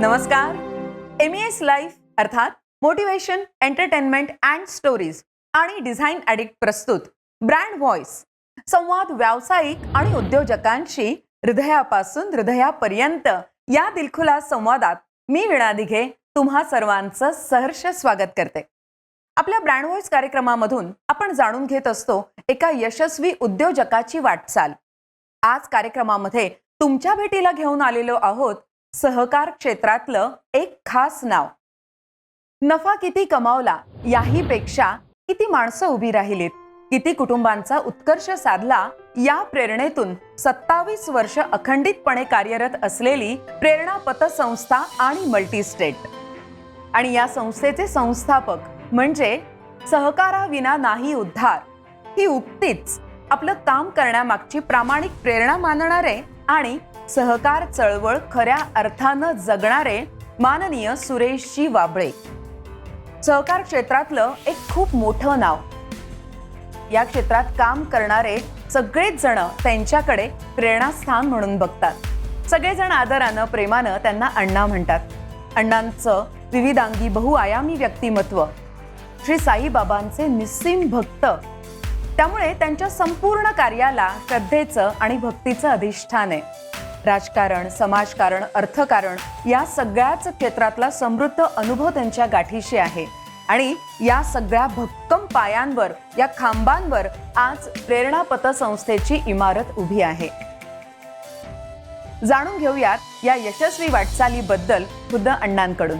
नमस्कार. MES life अर्थात motivation, entertainment and stories आणि डिझाईन ॲडिक्ट प्रस्तुत ब्रँड व्हॉइस संवाद व्यावसायिक आणि उद्योजकांशी हृदयापासून हृदयापर्यंत या दिलखुलास संवादात मी वीणा दिघे तुम्हा सर्वांचं सहर्ष स्वागत करते. आपल्या ब्रँड व्हॉइस कार्यक्रमामधून आपण जाणून घेत असतो एका यशस्वी उद्योजकाची वाटचाल. आज कार्यक्रमामध्ये तुमच्या भेटीला घेऊन आलेलो आहोत सहकार क्षेत्रातलं एक खास नाव. नफा किती कमावला याही पेक्षा किती माणसं उभी राहिलीत, किती कुटुंबांचा उत्कर्ष साधला या प्रेरणेतून 27 वर्ष अखंडितपणे कार्यरत असलेली प्रेरणा पतसंस्था आणि मल्टीस्टेट. आणि या संस्थेचे संस्थापक म्हणजे सहकाराविना नाही उद्धार ही उक्तीच आपलं काम करण्यामागची प्रामाणिक प्रेरणा मानणारे आणि सहकार चळवळ खऱ्या अर्थानं जगणारे माननीय सुरेशजी वाबळे. सहकार क्षेत्रातलं एक खूप मोठं नाव. या क्षेत्रात काम करणारे सगळेच जण त्यांच्याकडे प्रेरणास्थान म्हणून बघतात. सगळेजण आदरानं प्रेमानं त्यांना अण्णा म्हणतात. अण्णांचं विविधांगी बहुआयामी व्यक्तिमत्व, श्री साईबाबांचे निस्सीम भक्त, त्यामुळे त्यांच्या संपूर्ण कार्याला श्रद्धेचं आणि भक्तीचं अधिष्ठान आहे. राजकारण, समाजकारण, अर्थकारण या सगळ्याच क्षेत्रातला समृद्ध अनुभव त्यांच्या गाठीशी आहे. आणि या सगळ्या भक्कम पायांवर, या खांबांवर आज प्रेरणा पतसंस्थेची इमारत उभी आहे. जाणून घेऊयात या यशस्वी वाटचालीबद्दल खुद्द अण्णांकडून.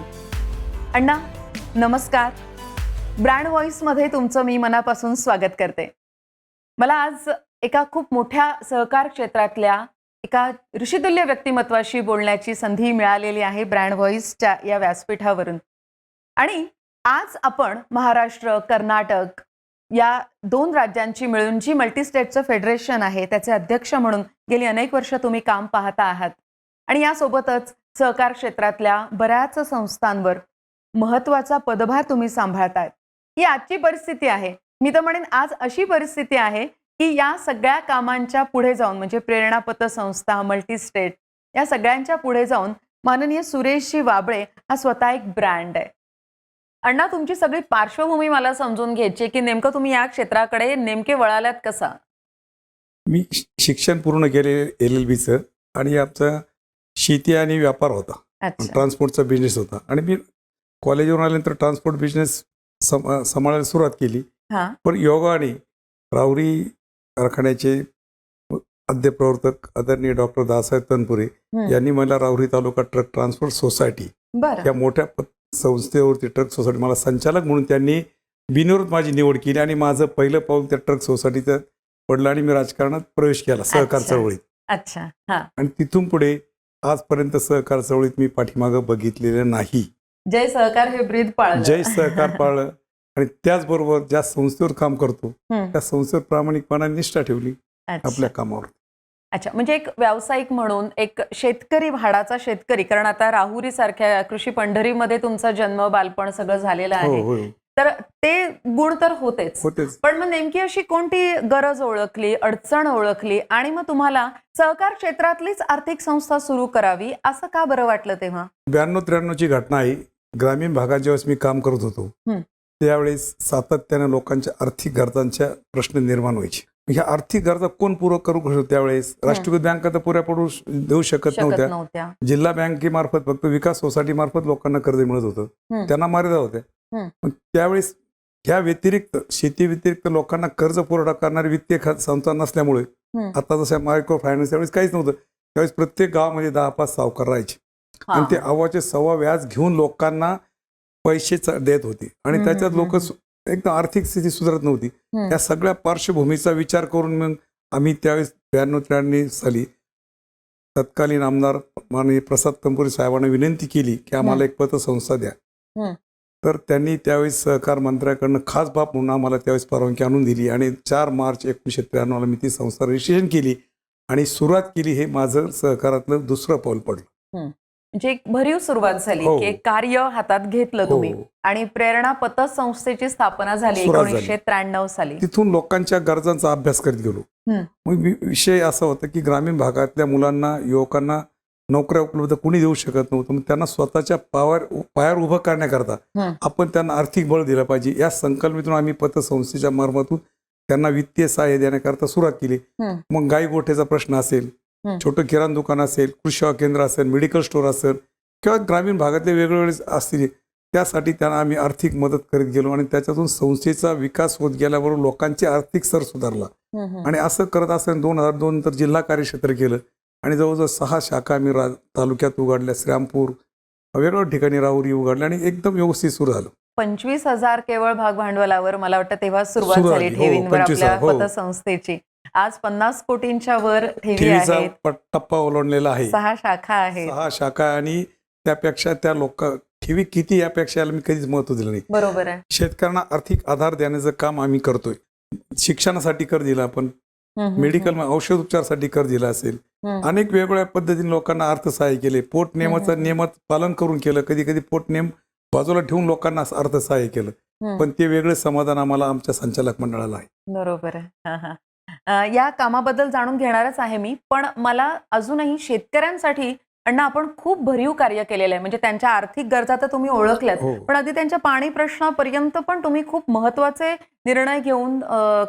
अण्णा नमस्कार. ब्रँड व्हॉइस मध्ये तुमचं मी मनापासून स्वागत करते. मला आज एका खूप मोठ्या सहकार क्षेत्रातल्या एका ऋषितुल्य व्यक्तिमत्वाशी बोलण्याची संधी मिळालेली आहे ब्रँड व्हॉइसच्या या व्यासपीठावरून. आणि आज आपण महाराष्ट्र, कर्नाटक या 2 राज्यांची मिळून जी मल्टीस्टेटचं फेडरेशन आहे त्याचे अध्यक्ष म्हणून गेली अनेक वर्ष तुम्ही काम पाहता आहात. आणि यासोबतच सहकार क्षेत्रातल्या बऱ्याच संस्थांवर महत्त्वाचा पदभार तुम्ही सांभाळतायत. ही आजची परिस्थिती आहे. मी तर म्हणेन आज अशी परिस्थिती आहे की या सगळ्या कामांच्या पुढे जाऊन, म्हणजे प्रेरणा पतसंस्था, मल्टीस्टेट या सगळ्यांच्या पुढे जाऊन माननीय सुरेशजी वाबळे हा स्वतः एक ब्रँड आहे. अण्णा, तुमची सगळी पार्श्वभूमी मला समजून घ्यायची की नेमकं तुम्ही या क्षेत्राकडे नेमके वळालात कसा? मी शिक्षण पूर्ण केले LLBचं आणि आमचा शेती आणि व्यापार होता. ट्रान्सपोर्टचा बिझनेस होता आणि मी कॉलेजवरून आल्यानंतर ट्रान्सपोर्ट बिझनेस सांभाळायला सुरुवात केली. पण योगाने राहुरी कारखान्याचे अध्यप्रवर्तक आदरणीय डॉक्टर दासाहेब तनपुरे यांनी मला राहुरी तालुका ट्रक ट्रान्सपोर्ट सोसायटी या मोठ्या संस्थेवरती ट्रक सोसायटी मला संचालक म्हणून त्यांनी बिनविरोध माझी निवड केली आणि माझं पहिलं पाऊल त्या ट्रक सोसायटीचं पडलं आणि मी राजकारणात प्रवेश केला सहकार चळवळीत. आणि तिथून पुढे आजपर्यंत सहकार चळवळीत मी पाठीमागं बघितलेलं नाही. जय सहकार हे ब्रीद पाळलं. जय सहकार पाळलं. आणि त्याचबरोबर ज्या संस्थेवर काम करतो त्या संस्थेवर प्रामाणिकपणाने निष्ठा ठेवली आपल्या कामावर. अच्छा, म्हणजे एक व्यावसायिक म्हणून, एक शेतकरी, भाडाचा शेतकरी, कारण आता राहुरी सारख्या कृषी पंढरीमध्ये तुमचा जन्म, बालपण सगळं झालेलं आहे, तर ते गुण तर होतेच. पण मग नेमकी अशी कोणती गरज ओळखली, अडचण ओळखली आणि मग तुम्हाला सहकार क्षेत्रातलीच आर्थिक संस्था सुरू करावी असं का बरं वाटलं तेव्हा? 92-93ची घटना आहे. ग्रामीण भागात ज्यावेळेस मी काम करत होतो त्यावेळेस सातत्याने लोकांच्या आर्थिक गरजांच्या प्रश्न निर्माण व्हायचे. ह्या आर्थिक गरजा कोण पूर्ण करू शकतो? त्यावेळेस राष्ट्रीयकृत बँका तर पुऱ्या पडू देऊ शकत नव्हत्या. जिल्हा बँकेमार्फत फक्त विकास सोसायटी मार्फत लोकांना कर्ज मिळत होतं, त्यांना मर्यादा होत्या. त्यावेळेस ह्या व्यतिरिक्त, शेती व्यतिरिक्त लोकांना कर्ज पुरवठा करणारी वित्तीय संस्था नसल्यामुळे, आता जसं मायक्रो फायनान्स त्यावेळेस काहीच नव्हतं, त्यावेळेस प्रत्येक गावामध्ये 10-5 सावकार राहायचे आणि ते अव्वाचे सव्वा व्याज घेऊन लोकांना पैसे देत होते आणि त्याच्यात लोक एकदम आर्थिक स्थिती सुधारत नव्हती. या सगळ्या पार्श्वभूमीचा विचार करून मग आम्ही त्यावेळेस 92-93 साली तत्कालीन आमदार माननीय प्रसाद तनपुरे साहेबांना विनंती केली की आम्हाला एक पतसंस्था द्या. तर त्यांनी त्यावेळेस सहकार मंत्र्याकडनं खास बाब म्हणून आम्हाला त्यावेळेस परवानगी आणून दिली आणि 4 मार्च 1993 मी ती संस्था रजिस्ट्रेशन केली आणि सुरुवात केली. हे माझं सहकारातलं दुसरं पाऊल पडलं. म्हणजे एक भरीव सुरुवात झाली की एक कार्य हातात घेतलं तुम्ही आणि प्रेरणा पतसंस्थेची स्थापना झाली 1993 साली. तिथून लोकांच्या गरजांचा अभ्यास करत गेलो. मग विषय असा होता की ग्रामीण भागातल्या मुलांना, युवकांना नोकऱ्या उपलब्ध कुणी देऊ शकत नव्हतं. मग त्यांना स्वतःच्या पायावर उभं करण्याकरता आपण त्यांना आर्थिक बळ दिलं पाहिजे. या संकल्पनेतून आम्ही पतसंस्थेच्या मार्फतून त्यांना वित्तीय सहाय्य देण्याकरता सुरुवात केली. मग गाई गोठ्याचा प्रश्न असेल, छोटं किराणा दुकान असेल, कृषी सेवा केंद्र असेल, मेडिकल स्टोअर असेल किंवा ग्रामीण भागातले वेगवेगळे असतील, त्यासाठी त्यांना आम्ही आर्थिक मदत करीत गेलो आणि त्याच्यातून संस्थेचा विकास होत गेल्याबरोबर लोकांचे आर्थिक स्तर सुधारला. आणि असं करत असताना 2002 नंतर जिल्हा कार्यक्षेत्र केलं आणि जवळजवळ 6 शाखा आम्ही तालुक्यात उघडल्या, श्रीरामपूर वेगवेगळ्या ठिकाणी राहुरी उघडल्या आणि एकदम व्यवस्थित सुरू झालं. 25,000 केवळ भाग भांडवलावर मला वाटतं तेव्हा सुरुवात झाली हो, ठेवींवर 25,000, आपल्या हो. पतसंस्थेची. आज 50 कोटींच्या वर ठेवी ठेवीचा आहेत, टप्पा ओलांडलेला आहे. 6 शाखा आहेत. 6 शाखा आणि त्यापेक्षा त्या ठेवी किती यापेक्षा याला मी कधीच महत्व दिलं नाही. बरोबर आहे. शेतकऱ्यांना आर्थिक आधार देण्याचं काम आम्ही करतोय. शिक्षणासाठी कर दिला आपण, मेडिकल औषध उपचारासाठी कर दिला असेल, अनेक वेगवेगळ्या पद्धतीने लोकांना अर्थसहाय्य केले. पोट नियमाचं पालन करून केलं, कधी कधी पोट नियम बाजूला ठेवून लोकांना अर्थसहाय्य केलं. पण ते वेगळे समाधान आम्हाला आमच्या संचालक मंडळाला आहे. बरोबर आहे. या कामाबद्दल जाणून घेणारच आहे मी, पण मला अजूनही शेतकऱ्यांसाठी अण्णा आपण खूप भरीव कार्य केलेलं आहे. म्हणजे त्यांच्या आर्थिक गरजा तर तुम्ही ओळखल्यात, हो. पण अगदी त्यांच्या पाणी प्रश्नापर्यंत पण तुम्ही खूप महत्वाचे निर्णय घेऊन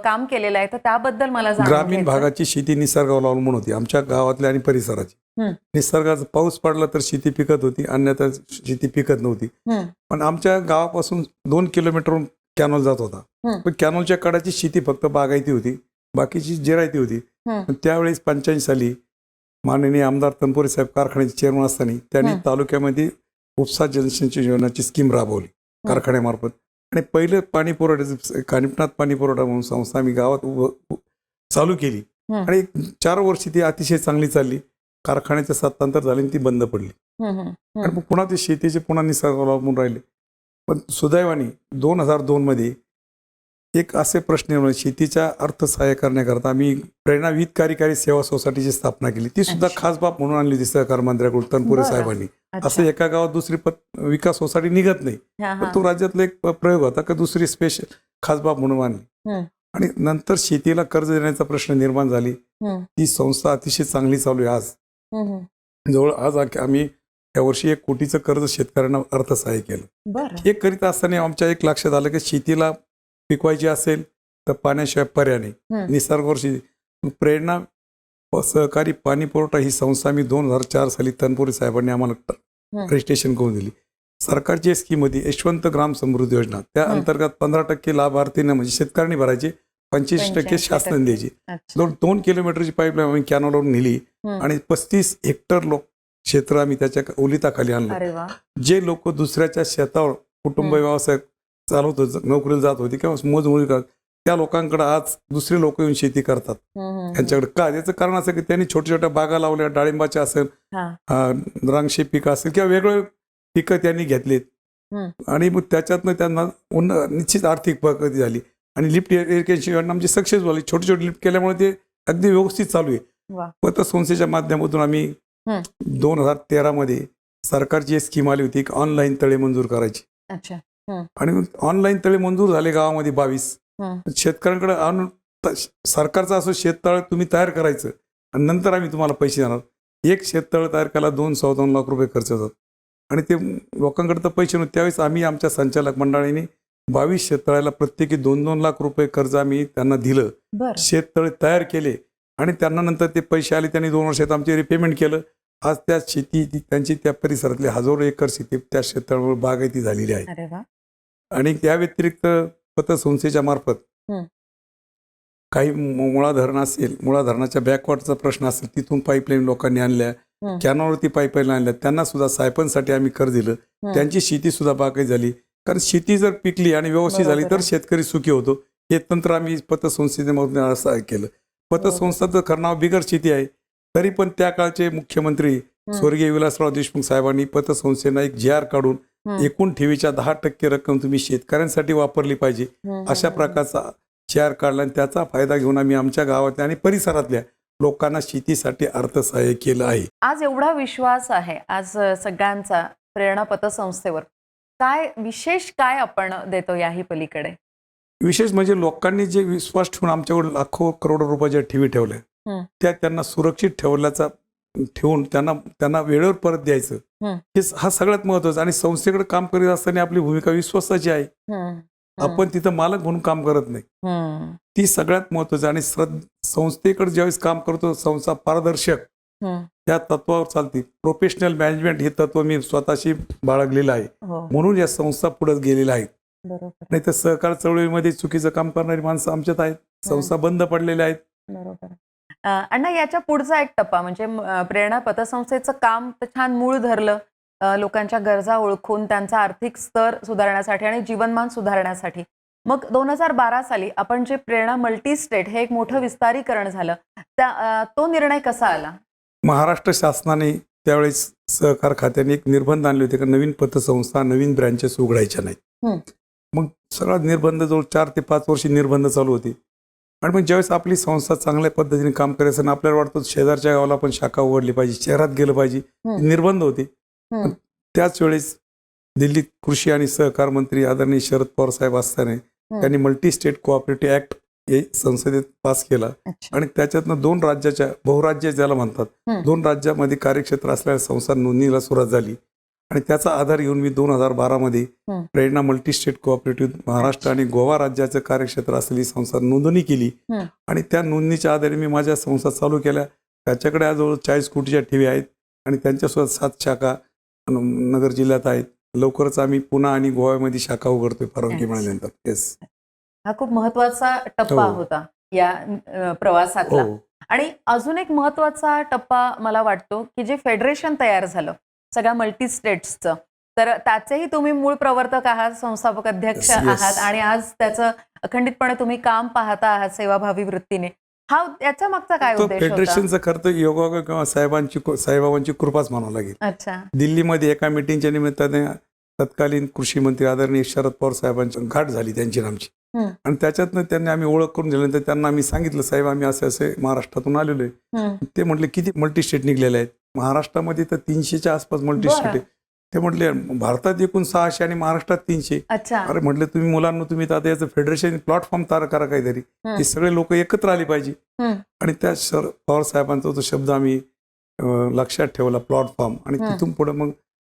काम केलेलं आहे. तर त्याबद्दल मला जाणून ग्रामीण घ्यायचं आहे. भागाची शेती निसर्गावर अवलंबून होती, आमच्या गावातल्या आणि परिसराची. निसर्गाचा पाऊस पडला तर शेती पिकत होती, अन्यथा शेती पिकत नव्हती. पण आमच्या गावापासून 2 किलोमीटरहून कॅनॉल जात होता. पण कॅनॉलच्या कडाची शेती फक्त बागायती होती, बाकीची जिरायती होती. पण त्यावेळेस 85 साली माननीय आमदार तनपुरे साहेब कारखान्याचे चेअरमन असताना त्यांनी तालुक्यामध्ये उपसा जलसिंचन योजनेची स्कीम राबवली कारखान्यामार्फत. आणि पहिलं पाणी पुरवठ्याचं कानिपनाथ पाणी पुरवठा म्हणून संस्था आम्ही गावात चालू केली आणि 4 वर्षी ती अतिशय चांगली चालली. कारखान्याचं सत्तांतर झाले आणि ती बंद पडली. आणि पुन्हा ते शेतीचे पुन्हा निसर्गावर अवलंबून राहिले. पण सुदैवाने 2002 मध्ये एक असे प्रश्न निर्माण, शेतीच्या अर्थसहाय्य करण्याकरता आम्ही प्रेरणाविद कार्यकारी सेवा सोसायटीची स्थापना केली. ती सुद्धा खास बाब म्हणून आणली होती सहकार मंत्र्याकडून तनपुरे साहेबांनी. असं एका गावात दुसरी विकास सोसायटी निघत नाही, पण तो राज्यातला एक प्रयोग होता की दुसरी स्पेशल खास बाब म्हणून आणली. आणि नंतर शेतीला कर्ज देण्याचा प्रश्न निर्माण झाली. ती संस्था अतिशय चांगली चालू आहे. आज जवळ आज आम्ही यावर्षी 1 कोटीचं कर्ज शेतकऱ्यांना अर्थसहाय्य केलं. हे करीत असताना आमच्या एक लक्षात आलं की शेतीला पिकवायची असेल तर पाण्याशिवाय पर्याय नाही. निसर्गावर प्रेरणा सहकारी पाणी पुरवठा ही संस्था मी 2004 साली तनपुरे साहेबांनी आम्हाला रजिस्ट्रेशन करून दिली. सरकारची स्कीम होती यशवंत ग्राम समृद्धी योजना, त्या अंतर्गत 15% लाभार्थींना म्हणजे शेतकऱ्यांनी भरायचे, 25% शासनाने द्यायची. 2 किलोमीटरची पाईपलाईन आम्ही कॅनॉलवरून नेली आणि 35 हेक्टर क्षेत्र आम्ही त्याच्या ओलिताखाली आणलं. जे लोक दुसऱ्याच्या शेतावर कुटुंब व्यवसाय चालवत होते, नोकरीला जात होते किंवा मोजमोजी करत, त्या लोकांकडे आज दुसरे लोक येऊन शेती करतात. त्यांच्याकडे का याचं कारण असं की त्यांनी छोट्या छोट्या बागा लावल्या, डाळिंबाच्या असेल, द्राक्षे पिकं असेल किंवा वेगवेगळे पिकं त्यांनी घेतलीत. आणि मग त्याच्यातनं त्यांना निश्चित आर्थिक प्रगती झाली आणि लिफ्ट इरिगेशन योजना म्हणजे सक्सेस झाली. छोटे छोटे लिफ्ट केल्यामुळे ते अगदी व्यवस्थित चालू आहे. पतसंस्थेच्या माध्यमातून आम्ही 2013 मध्ये सरकारची एक स्कीम आली होती, ऑनलाईन तळे मंजूर करायची. आणि ऑनलाईन तळे मंजूर झाले गावामध्ये 22. शेतकऱ्यांकडे आणून सरकारचं असं शेततळ तुम्ही तयार करायचं आणि नंतर आम्ही तुम्हाला पैसे देणार. एक शेततळ तयार करायला 2-2.25 लाख रुपये खर्च होतात आणि ते लोकांकडे तर पैसे नव्हते. त्यावेळेस आम्ही आमच्या संचालक मंडळाने 22 शेततळ्याला प्रत्येकी 2-2 लाख रुपये कर्ज आम्ही त्यांना दिलं. शेततळे तयार केले आणि त्यांना नंतर ते पैसे आले, त्यांनी 2 वर्षात आमचे रिपेमेंट केलं. आज त्या शेती त्यांची त्या परिसरातले हजारो एकर शेती त्या शेततळ्यावर बागायती झालेली आहे. आणि त्या व्यतिरिक्त पतसंस्थेच्या मार्फत काही मुळा धरण असेल, मुळा धरणाच्या बॅकवॉटरचा प्रश्न असेल, तिथून पाईपलाईन लोकांनी आणल्या, कॅनॉलवरती पाईपलाईन आणल्या, त्यांना सुद्धा सायपनसाठी आम्ही कर दिलं. त्यांची शेती सुद्धा बागायत झाली. कारण शेती जर पिकली आणि व्यवस्थित झाली तर शेतकरी सुखी होतो. हे तंत्र आम्ही पतसंस्थेमधून असं केलं. पतसंस्थाचं खरं नाव बिगर शेती आहे, तरी पण त्या काळचे मुख्यमंत्री स्वर्गीय विलासराव देशमुख साहेबांनी पतसंस्थेनं एक GR काढून एकूण ठेवीच्या 10% रक्कम तुम्ही शेतकऱ्यांसाठी वापरली पाहिजे अशा प्रकारचा GR काढला आणि त्याचा फायदा घेऊन आम्ही आमच्या गावातल्या आणि परिसरातल्या लोकांना शेतीसाठी अर्थसहाय्य केलं आहे. आज एवढा विश्वास आहे आज सगळ्यांचा प्रेरणा पतसंस्थेवर, काय विशेष काय आपण देतो याही पलीकडे? विशेष म्हणजे लोकांनी जे विश्वास ठेवून आमच्याकडे लाखो करोडो रुपयाच्या ठेवी ठेवल्या त्या त्यांना सुरक्षित ठेवल्याचा ठेवून त्यांना वेळेवर परत द्यायचं, हं. हा सगळ्यात महत्वाचा. आणि संस्थेकडे काम करीत असताना आपली भूमिका विश्वासाची आहे. आपण तिथं मालक म्हणून काम करत नाही, ती सगळ्यात महत्वाची. आणि संस्थेकडे ज्यावेळेस काम करतो, संस्था पारदर्शक या तत्वावर चालते. प्रोफेशनल मॅनेजमेंट हे तत्व मी स्वतःशी बाळगलेलं आहे, म्हणून या संस्था पुढे गेलेल्या आहेत. नाही तर सहकार चळवळीमध्ये चुकीचं काम करणारी माणसं आमच्यात आहेत, संस्था बंद पडलेल्या आहेत. बरोबर. अण्णा, याच्या पुढचा एक टप्पा म्हणजे प्रेरणा पतसंस्थेचं काम तर छान मूळ धरलं, लोकांच्या गरजा ओळखून त्यांचा आर्थिक स्तर सुधारण्यासाठी आणि जीवनमान सुधारण्यासाठी. मग 2012 साली आपण जे प्रेरणा मल्टी स्टेट हे एक मोठं विस्तारीकरण झालं, तो निर्णय कसा आला? महाराष्ट्र शासनाने त्यावेळेस सहकार खात्याने एक निर्बंध आणले होते की नवीन पतसंस्था, नवीन ब्रँचेस उघडायच्या नाहीत. मग सगळा निर्बंध जवळ 4 ते 5 वर्षी निर्बंध चालू होते. आणि मग ज्यावेळेस आपली संस्था चांगल्या पद्धतीने काम करायचं आणि आपल्याला वाटतं शेजारच्या गावाला पण शाखा उघडली पाहिजे, शहरात गेलं पाहिजे, निर्बंध होते. त्याच वेळेस दिल्लीत कृषी आणि सहकार मंत्री आदरणीय शरद पवार साहेब असताना त्यांनी मल्टी स्टेट कोऑपरेटिव्ह ऍक्ट हे संसदेत पास केला. आणि त्याच्यातनं 2 राज्याच्या, बहुराज्य ज्याला म्हणतात, 2 राज्यामध्ये कार्यक्षेत्र असलेल्या संस्था नोंदणीला सुरुवात झाली. आणि त्याचा आधार घेऊन मी 2012 मध्ये प्रेरणा मल्टी स्टेट कोऑपरेटिव्ह महाराष्ट्र आणि गोवा राज्याचं कार्यक्षेत्र असलेली संस्था नोंदणी केली. आणि त्या नोंदणीच्या आधारे मी माझ्या संस्था चालू केल्या. त्याच्याकडे आज जवळ 40 कोटीच्या ठेवी आहेत आणि त्यांच्यासोबत 7 शाखा नगर जिल्ह्यात आहेत. लवकरच आम्ही पुणे आणि गोव्यामध्ये शाखा उघडतोय परवानगी मिळाल्यानंतर. येस, हा खूप महत्वाचा टप्पा होता या प्रवासातला. आणि अजून एक महत्वाचा टप्पा मला वाटतो की जे फेडरेशन तयार झालं सगळ्या मल्टी स्टेट्सचं, तर त्याचेही तुम्ही मूळ प्रवर्तक आहात, संस्थापक अध्यक्ष आहात आणि आज त्याचं अखंडितपणे तुम्ही काम पाहता आहात सेवाभावी वृत्तीने. हा याच्या मागचा काय उद्देश होता? फेडरेशनचं खरं तर योगा किंवा साहेबांची कृपाच म्हणावं लागेल. अच्छा. दिल्लीमध्ये एका मिटिंगच्या निमित्ताने तत्कालीन कृषी मंत्री आदरणीय शरद पवार साहेबांची गाठ झाली त्यांची आमची. आणि त्याच्यातनं त्यांनी आम्ही ओळख करून दिल्यानंतर त्यांना आम्ही सांगितलं, साहेब आम्ही असे महाराष्ट्रातून आलेलो आहे. ते म्हटले किती मल्टी स्टेट निघलेले आहेत? महाराष्ट्रामध्ये तर 300च्या आसपास मल्टी स्टेट आहे. ते म्हटले भारतात एकूण 600 आणि महाराष्ट्रात 300. अरे म्हटलं तुम्ही मुलांना, तुम्ही आता याचं फेडरेशन प्लॅटफॉर्म तयार करा काहीतरी, ते सगळे लोक एकत्र आले पाहिजे. आणि त्या पवार साहेबांचा तो शब्द आम्ही लक्षात ठेवला, प्लॅटफॉर्म. आणि तिथून पुढे मग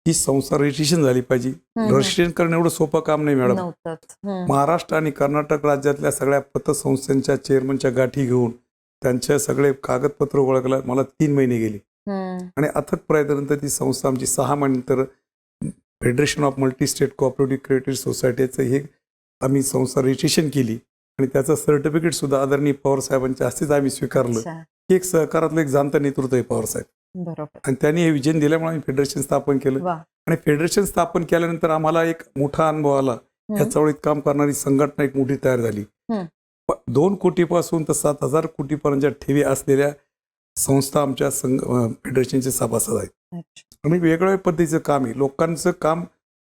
ही संस्था रजिस्ट्रेशन झाली पाहिजे. रजिस्ट्रेशन करणं एवढं सोपं काम नाही मॅडम. महाराष्ट्र आणि कर्नाटक राज्यातल्या सगळ्या पतसंस्थांच्या चेअरमनच्या गाठी घेऊन त्यांच्या सगळे कागदपत्र ओळखला मला 3 महिने गेले. आणि अथक प्रयत्नानंतर ती संस्था आमची 6 महिन्यानंतर federation of multi state cooperative credit सोसायटीचं हे आम्ही संस्था रजिस्ट्रेशन केली. आणि त्याचं सर्टिफिकेट सुद्धा आदरणीय पवार साहेबांच्या हस्तेच आम्ही स्वीकारलं. एक सहकारातलं एक जाणतं नेतृत्व आहे पवार साहेब. आणि त्यांनी हे विजन दिल्यामुळे आम्ही फेडरेशन स्थापन केलं. आणि फेडरेशन स्थापन केल्यानंतर आम्हाला एक मोठा अनुभव आला. या चळवळीत काम करणारी संघटना एक मोठी तयार झाली. 2 कोटीपासून तर 7,000 कोटीपर्यंतच्या ठेवी असलेल्या संस्था आमच्या फेडरेशनचे सभासद आहेत. आणि वेगवेगळ्या पद्धतीचं काम आहे. लोकांचं काम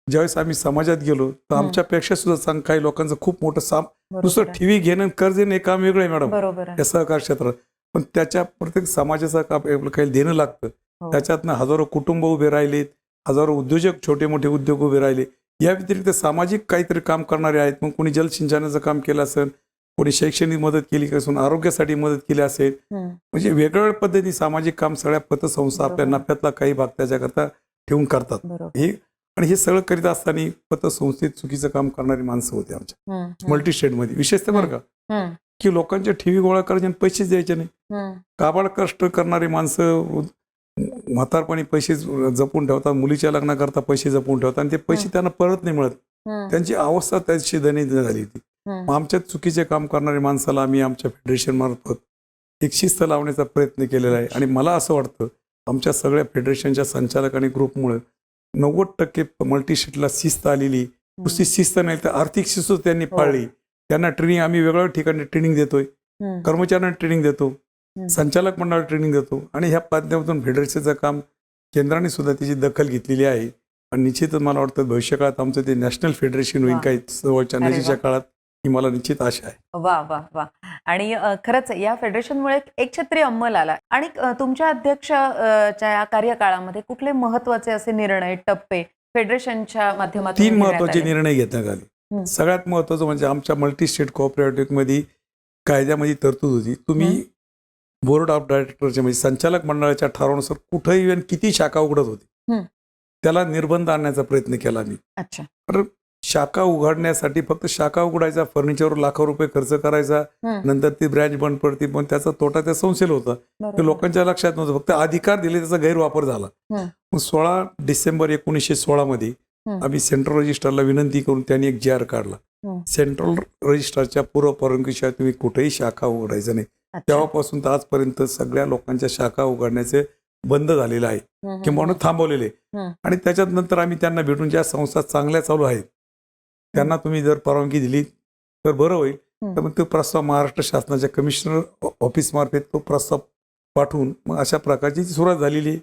ज्यावेळेस आम्ही समाजात गेलो तर आमच्यापेक्षा सुद्धा काही लोकांचं खूप मोठं नुसतं ठेवी घेणं, कर्ज घेणं हे काम वेगळं आहे मॅडम या सहकार क्षेत्रात. पण त्याच्या प्रत्येक समाजाचं काम काही देणं लागतं. त्याच्यातनं हजारो कुटुंब उभे राहिलेत, हजारो उद्योजक, छोटे मोठे उद्योग उभे राहिले. या व्यतिरिक्त सामाजिक काहीतरी काम करणारे आहेत. मग कोणी जलसिंचनाचं काम केलं असेल, कोणी शैक्षणिक मदत केली असून, आरोग्यासाठी मदत केली असेल. म्हणजे वेगवेगळ्या पद्धती सामाजिक काम सगळ्या पतसंस्था आपल्या नफ्यातला काही भाग त्याच्याकरता ठेवून करतात. आणि हे सगळं करीत असताना पतसंस्थेत चुकीचं काम करणारी माणसं होती आमच्या मल्टी स्टेटमध्ये. विशेषतः बरं का की लोकांच्या ठेवी गोळा करायचे आणि पैसेच द्यायचे नाही. काबाड कष्ट करणारी माणसं म्हातारपणी पैसे जपून ठेवतात, मुलीच्या लग्नाकरता पैसे जपून ठेवतात आणि ते पैसे त्यांना परत नाही मिळत. त्यांची अवस्था त्याची दयनीय झाली होती. आमच्या चुकीचे काम करणाऱ्या माणसाला आम्ही आमच्या फेडरेशन मार्फत एक शिस्त लावण्याचा प्रयत्न केलेला आहे. आणि मला असं वाटतं आमच्या सगळ्या फेडरेशनच्या संचालक आणि ग्रुपमुळे 90% मल्टी स्टेटला शिस्त आलेली. नुसती शिस्त नाही तर आर्थिक शिस्त त्यांनी पाळली. त्यांना ट्रेनिंग आम्ही वेगवेगळ्या ठिकाणी ट्रेनिंग देतोय, कर्मचाऱ्यांना ट्रेनिंग देतो, संचालक मंडळाला ट्रेनिंग देतो. आणि ह्या माध्यमातून फेडरेशनचं काम केंद्राने सुद्धा त्याची दखल घेतलेली आहे. आणि निश्चितच मला वाटतं भविष्यकाळात आमचं ते नॅशनल फेडरेशन होईल काही जवळच्या नजीकच्या काळात, ही मला निश्चित आशा आहे. वा वा वा. आणि खरंच या फेडरेशनमुळे एक छत्री अंमल आला. आणि तुमच्या अध्यक्षच्या या कार्यकाळामध्ये कुठले महत्वाचे असे निर्णय, टप्पे फेडरेशनच्या माध्यमातून 3 महत्वाचे निर्णय घेण्यात आले. सगळ्यात महत्वाचं म्हणजे आमच्या मल्टी स्टेट कोऑपरेटिव्ह मध्ये कायद्यामध्ये तरतूद होती, तुम्ही बोर्ड ऑफ डायरेक्टरचे म्हणजे संचालक मंडळाच्या ठरावानुसार कुठेही आणि किती शाखा उघडत होती हं. त्याला निर्बंध आणण्याचा प्रयत्न केला मी. अच्छा. तर शाखा उघडण्यासाठी फक्त शाखा उघडायचा, फर्निचरवर लाखो रुपये खर्च करायचा, हं. नंतर ती ब्रँच बंद पडते, पण त्याचा तोटा त्या संस्थेला होता. बरोबर. ते लोकांच्या लक्षात नव्हतं. फक्त अधिकार दिले, त्याचा गैरवापर झाला. हं. मग 16 डिसेंबर 1916 मध्ये हं. आम्ही सेंट्रल रजिस्ट्रारला विनंती करून त्यांनी एक जी.आर. काढला. हं. सेंट्रल रजिस्ट्रारच्या पूर्व परवानगीशिवाय तुम्ही कुठेही शाखा उघडायचं नाही. अच्छा. तेव्हापासून तर आजपर्यंत सगळ्या लोकांच्या शाखा उघडण्याचे बंद झालेलं आहे हं. किंवा थांबवलेले. हं. आणि त्याच्यात नंतर आम्ही त्यांना भेटून ज्या संस्था चांगल्या चालू आहेत त्यांना तुम्ही जर परवानगी दिली तर बरं होईल. तर मग तो प्रस्ताव महाराष्ट्र शासनाच्या कमिशनर ऑफिसमार्फत तो प्रस्ताव पाठवून मग अशा प्रकारची सुरुवात झालेली आहे.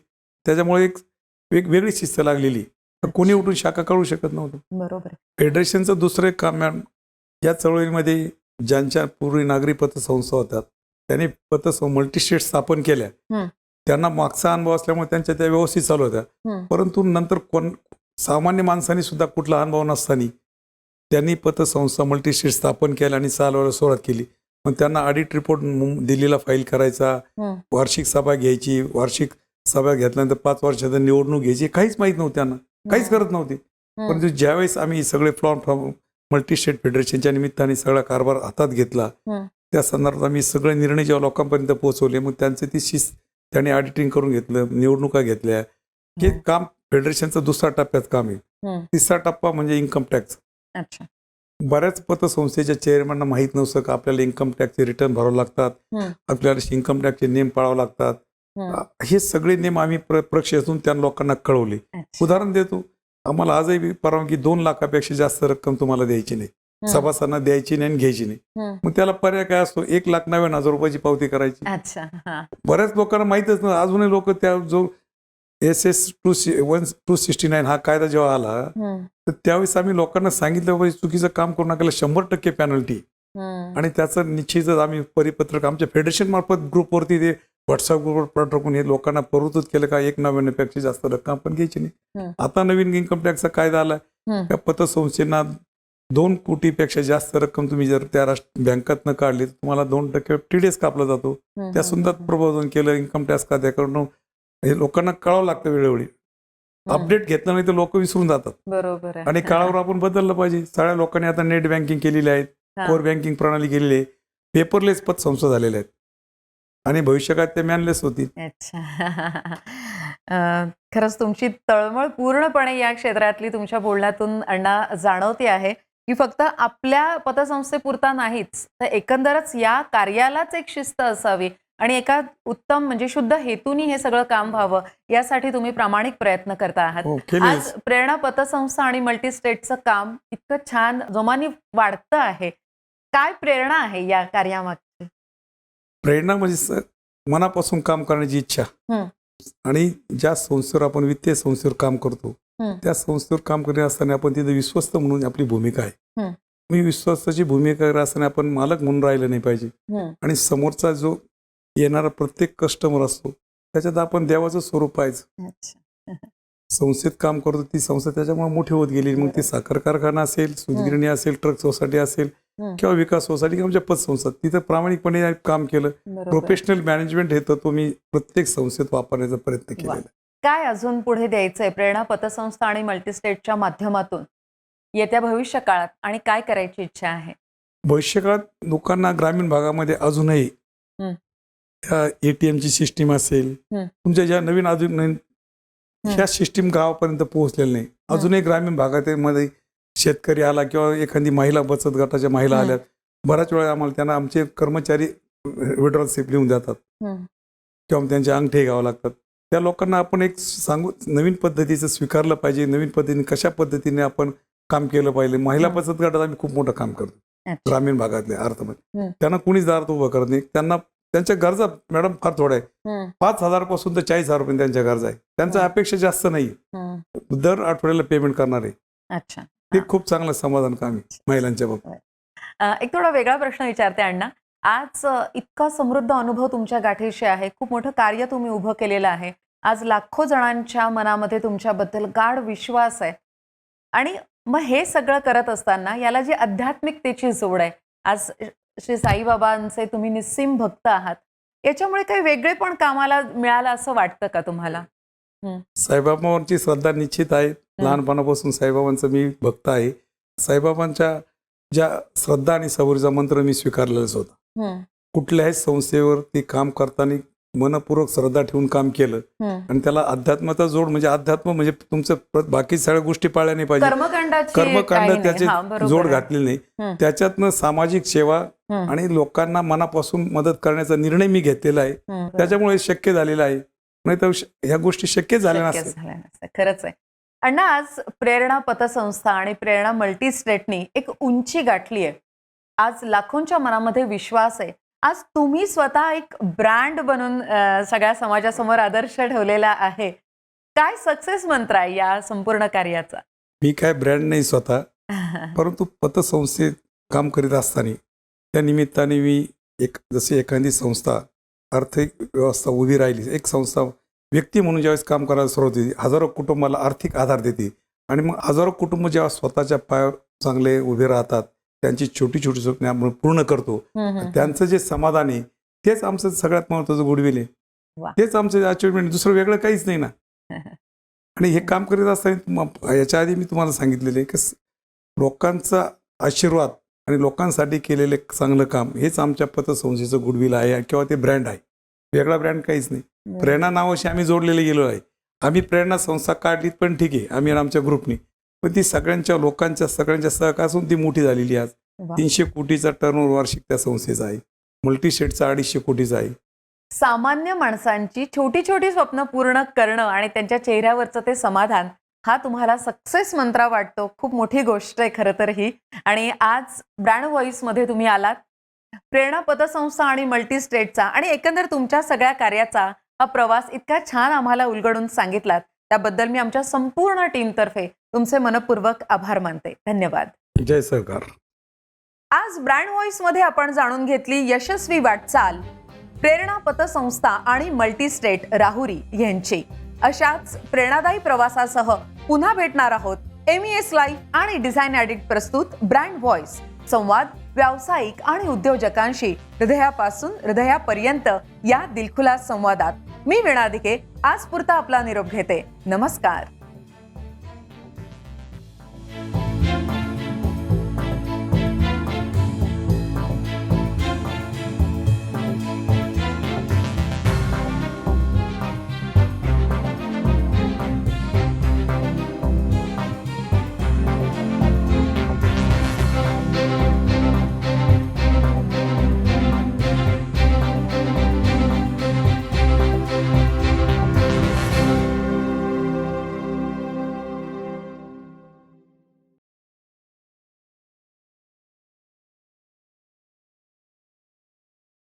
त्याच्यामुळे एक वेगळी शिस्त लागलेली. तर कोणी उठून शाखा काढू शकत नव्हतं. बरोबर. फेडरेशनचं दुसरं एक काम मॅम, या चळवळीमध्ये ज्यांच्या पूर्वी नागरी पतसंस्था होत्या त्यांनी मल्टीस्टेट स्थापन केल्या. हं. त्यांना मागचा अनुभव असल्यामुळे त्यांच्या त्या व्यवस्थित चालू होत्या. हं. परंतु नंतर सामान्य माणसांनी सुद्धा कुठला अनुभव नसताना त्यांनी पतसंस्था मल्टीस्टेट स्थापन केल्या आणि चालवायला सुरुवात केली. मग त्यांना ऑडिट रिपोर्ट दिल्लीला फाईल करायचा, हं. वार्षिक सभा घ्यायची, वार्षिक सभा घेतल्यानंतर 5 वर्षात निवडणूक घ्यायची, काहीच माहीत नव्हतं त्यांना, काहीच करत नव्हते. परंतु ज्यावेळेस आम्ही सगळे फ्रॉम मल्टीस्टेट फेडरेशनच्या निमित्ताने सगळा कारभार हातात घेतला, हं. त्या संदर्भात आम्ही सगळे निर्णय जेव्हा लोकांपर्यंत पोहोचवले, मग त्यांचे ती शिस्त त्यांनी ऑडिटिंग करून घेतलं, निवडणुका घेतल्या. हे काम फेडरेशनचं दुसऱ्या टप्प्यात काम आहे. हं. तिसरा टप्पा म्हणजे इन्कम टॅक्स. अच्छा. बऱ्याच पतसंस्थेच्या चेअरमॅनना माहीत नव्हतं का आपल्याला इन्कम टॅक्सचे रिटर्न भरावं लागतात, हं. आपल्याला इन्कम टॅक्सचे नेम पाळावं लागतात. हं. हे सगळे नेम आम्ही प्रक्षेतून त्या लोकांना कळवले. अच्छा. उदाहरण देतो, आम्हाला आजही परवानगी 2 लाखापेक्षा जास्त रक्कम तुम्हाला द्यायची नाही, हं. सभासदांना द्यायची नाही आणि घ्यायची नाही. हं. मग त्याला पर्याय काय असतो, 1,90,000 रुपयाची पावती करायची. अच्छा. हां. बऱ्याच लोकांना माहीतच नाही. अजूनही लोक त्या जो SS 269 हा कायदा जेव्हा आला हं. तर त्यावेळेस आम्ही लोकांना सांगितलं पाहिजे चुकीचं काम करू नका, 100% पॅनल्टी. हं. आणि त्याचं निश्चितच आम्ही परिपत्रक आमच्या फेडरेशन मार्फत ग्रुपवरती ते व्हॉट्सअप ग्रुपवर पाठवून हे लोकांना प्रवृत्त केलं का 1,99,000 पेक्षा जास्त रक्कम आपण घ्यायची नाही. हं. आता नवीन इन्कम टॅक्सचा कायदा आला, हं. त्या पतसंस्थेना 2 कोटीपेक्षा जास्त रक्कम तुम्ही जर त्या बँकातनं काढली तर तुम्हाला 2% TDS कापला जातो. हं. त्या सुद्धा प्रबोधन केलं इन्कम टॅक्स खात्याकडून. हे लोकांना कळावं लागतं वेळोवेळी. अपडेट घेतलं नाही तर लोक विसरून जातात. बरोबर आहे. आणि काळावर आपण बदललं पाहिजे. सगळ्या लोकांनी आता नेट बँकिंग केलेली आहे, हां. कोर बँकिंग प्रणाली केलेली आहे, पेपरलेस पतसंस्था झालेल्या आहेत आणि भविष्यकाळात ते मॅनलेस होतील. अच्छा. खरंच तुमची तळमळ पूर्णपणे या क्षेत्रातली तुमच्या बोलण्यातून अण्णा जाणवते आहे, की फक्त आपल्या पतसंस्थेपुरता नाहीच, तर एकंदरच या कार्यालाच एक शिस्त असावी आणि एका उत्तम म्हणजे शुद्ध हेतूनी हे सगळं काम व्हावं यासाठी तुम्ही प्रामाणिक प्रयत्न करता आहात. हो, केलेच. आज प्रेरणा पतसंस्था आणि मल्टीस्टेटचं काम इतकं छान जोमाने वाढतं आहे. काय प्रेरणा आहे या कार्यामागची? प्रेरणा म्हणजे मनापासून काम करण्याची इच्छा. हं. आणि ज्या संस्थेवर आपण वित्तीय संस्थेवर काम करतो हं. त्या संस्थेवर काम करत असताना आपण तिथे विश्वस्त म्हणून आपली भूमिका आहे. हं. मी विश्वासाची भूमिका करत असताना आपण मालक म्हणून राहिलं नाही पाहिजे. हं. आणि समोरचा जो येणारा प्रत्येक कस्टमर असतो त्याच्यात आपण देवाचं स्वरूप पाहायचं. अच्छा. संस्थेत काम करतो ती संस्था त्याच्यामुळे मोठी होत गेली. मग ती साखर कारखाना असेल, सूतगिरणी असेल, ट्रक सोसायटी असेल हं. किंवा विकास सोसायटी किंवा आमच्या पतसंस्था, तिथं प्रामाणिकपणे काम केलं. बरोबर. प्रोफेशनल मॅनेजमेंट हे तत्व मी प्रत्येक संस्थेत वापरण्याचा प्रयत्न केलेला आहे. काय अजून पुढे द्यायचंय प्रेरणा पतसंस्था आणि मल्टीस्टेटच्या माध्यमातून येत्या भविष्य काळात आणि काय करायची इच्छा आहे? भविष्यकाळात लोकांना ग्रामीण भागामध्ये अजूनही हं. ATMची सिस्टीम असेल, हं. तुमच्या ज्या नवीन ह्या सिस्टीम गावापर्यंत पोहोचलेल्या नाही. अजूनही ग्रामीण भागामध्ये शेतकरी आला किंवा एखादी महिला बचत गटाच्या महिला हं. आल्यात, बऱ्याच वेळा आम्हाला त्यांना आमचे कर्मचारी विड्रॉल स्लिप लिहून देतात हं. किंवा त्यांचे अंगठे घ्यावं लागतात. त्या लोकांना आपण एक सांगू नवीन पद्धतीचं स्वीकारलं पाहिजे. नवीन पद्धतीने कशा पद्धतीने आपण काम केलं पाहिजे. महिला हं. बचत गटात आम्ही खूप मोठं काम करतो अच्छा. ग्रामीण भागातल्या अर्थामध्ये. हं. त्यांना कुणीच दारात उभं करत नाही. त्यांना त्यांच्या गरजा मॅडम फार थोड्या आहे. हं. 5,000 पासून तर 40,000 रुपये त्यांच्या गरजा आहे. त्यांच्या अपेक्षा जास्त नाही. हं. दर आठवड्याला पेमेंट करणार आहे. अच्छा. ते खूप चांगलं समाधान काम आहे महिलांच्या बाबतीत. एक थोडा वेगळा प्रश्न विचारते अण्णा. आज इतका समृद्ध अनुभव तुमच्या गाठीशी आहे, खूप मोठं कार्य तुम्ही उभं केलेलं आहे. आज लाखो जणांच्या मनामध्ये तुमच्याबद्दल गाढ विश्वास आहे आणि मग हे सगळं करत असताना याला जी आध्यात्मिकतेची जोड आहे, आज श्री साईबाबांचे तुम्ही निस्सीम भक्त आहात. याच्यामुळे काही वेगळे पण कामाला मिळालं असं वाटतं का तुम्हाला? साईबाबांवरची श्रद्धा निश्चित आहे. लहानपणापासून साईबाबांचं मी भक्त आहे. साईबाबांच्या ज्या श्रद्धा आणि सबुरीचा मंत्र मी स्वीकारलेलाच होता. कुठल्याही संस्थेवर ते काम करताना मनपूर्वक श्रद्धा ठेवून काम केलं आणि त्याला अध्यात्माचा जोड म्हणजे अध्यात्म म्हणजे तुमचं बाकी सगळ्या गोष्टी पाळल्या नाही पाहिजे. कर्मकांड त्याचे जोड घातले नाही. त्याच्यातनं सामाजिक सेवा आणि लोकांना मनापासून मदत करण्याचा निर्णय मी घेतलेला आहे. त्याच्यामुळे शक्य झालेला आहे. नाही तर ह्या गोष्टी शक्य झाल्या नसत्या. खरंच आहे. अण्णा, आज प्रेरणा पतसंस्था आणि प्रेरणा मल्टीस्टेटनी एक उंची गाठली आहे. आज लाखोंच्या मनामध्ये विश्वास आहे. आज तुम्ही स्वतः एक ब्रँड बनून सगळ्या समाजासमोर आदर्श ठेवलेला आहे. काय सक्सेस मंत्र आहे या संपूर्ण कार्याचा? मी काय ब्रँड नाही स्वतः, परंतु पतसंस्थेत काम करीत असताना त्या निमित्ताने मी जशी एखादी संस्था आर्थिक व्यवस्था उभी राहिली, एक संस्था व्यक्ती म्हणून ज्यावेळेस काम करायला सुरुवात होती, हजारो कुटुंबाला आर्थिक आधार देते आणि मग हजारो कुटुंब जेव्हा स्वतःच्या पायावर चांगले उभे राहतात, त्यांची छोटी छोटी स्वप्ने आपण पूर्ण करतो, त्यांचं जे समाधान आहे तेच आमचं सगळ्यात महत्त्वाचं गुडविल आहे. तेच आमचं अचिव्हमेंट, दुसरं वेगळं काहीच नाही ना. आणि हे काम करीत असताना याच्या आधी मी तुम्हाला सांगितलेलं आहे की लोकांचा आशीर्वाद आणि लोकांसाठी केलेले चांगलं काम हेच आमच्या पतसंस्थेचं गुडविल आहे किंवा ते ब्रँड आहे. वेगळा ब्रँड काहीच नाही. प्रेरणा नावाशी आम्ही जोडलेले गेलो आहे. आम्ही प्रेरणा संस्था काढली पण ठीक आहे, आम्ही आमच्या ग्रुपनी, पण ती सगळ्यांच्या लोकांच्या सगळ्यांच्या सहकारातून ती मोठी झालेली आहे. आज 300 कोटीचा टर्नओव्हर वार्षिक त्या संस्थेचा आहे. मल्टीस्टेटचा 250 कोटीचा आहे. सामान्य माणसांची छोटी छोटी स्वप्न पूर्ण करणं आणि त्यांच्या चेहऱ्यावरचं ते समाधान, हा तुम्हाला सक्सेस मंत्र वाटतो. खूप मोठी गोष्ट आहे खरं तर ही. आणि आज ब्रँड व्हॉइस मध्ये तुम्ही आलात. प्रेरणा पतसंस्था आणि मल्टीस्टेटचा आणि एकंदर तुमच्या सगळ्या कार्याचा हा प्रवास इतका छान आम्हाला उलगडून सांगितलात, त्याबद्दल मी आमच्या संपूर्ण टीमतर्फे तुमचे मनपूर्वक आभार मानते. धन्यवाद. जय सरकार. आज ब्रँड व्हॉइस मध्ये आपण जाणून घेतली यशस्वी वाटचाल प्रेरणा पतसंस्था आणि मल्टीस्टेट राहुरी यांची. अशाच प्रेरणादायी प्रवासासह पुन्हा भेटणार आहोत. MES लाईव्ह आणि डिझाईन ॲडिक्ट प्रस्तुत ब्रँड व्हॉइस, संवाद व्यावसायिक आणि उद्योजकांशी हृदयापासून हृदयापर्यंत या दिलखुलास संवादात. मी वीणा दिघे आज पुरता आपला निरोप घेते. नमस्कार.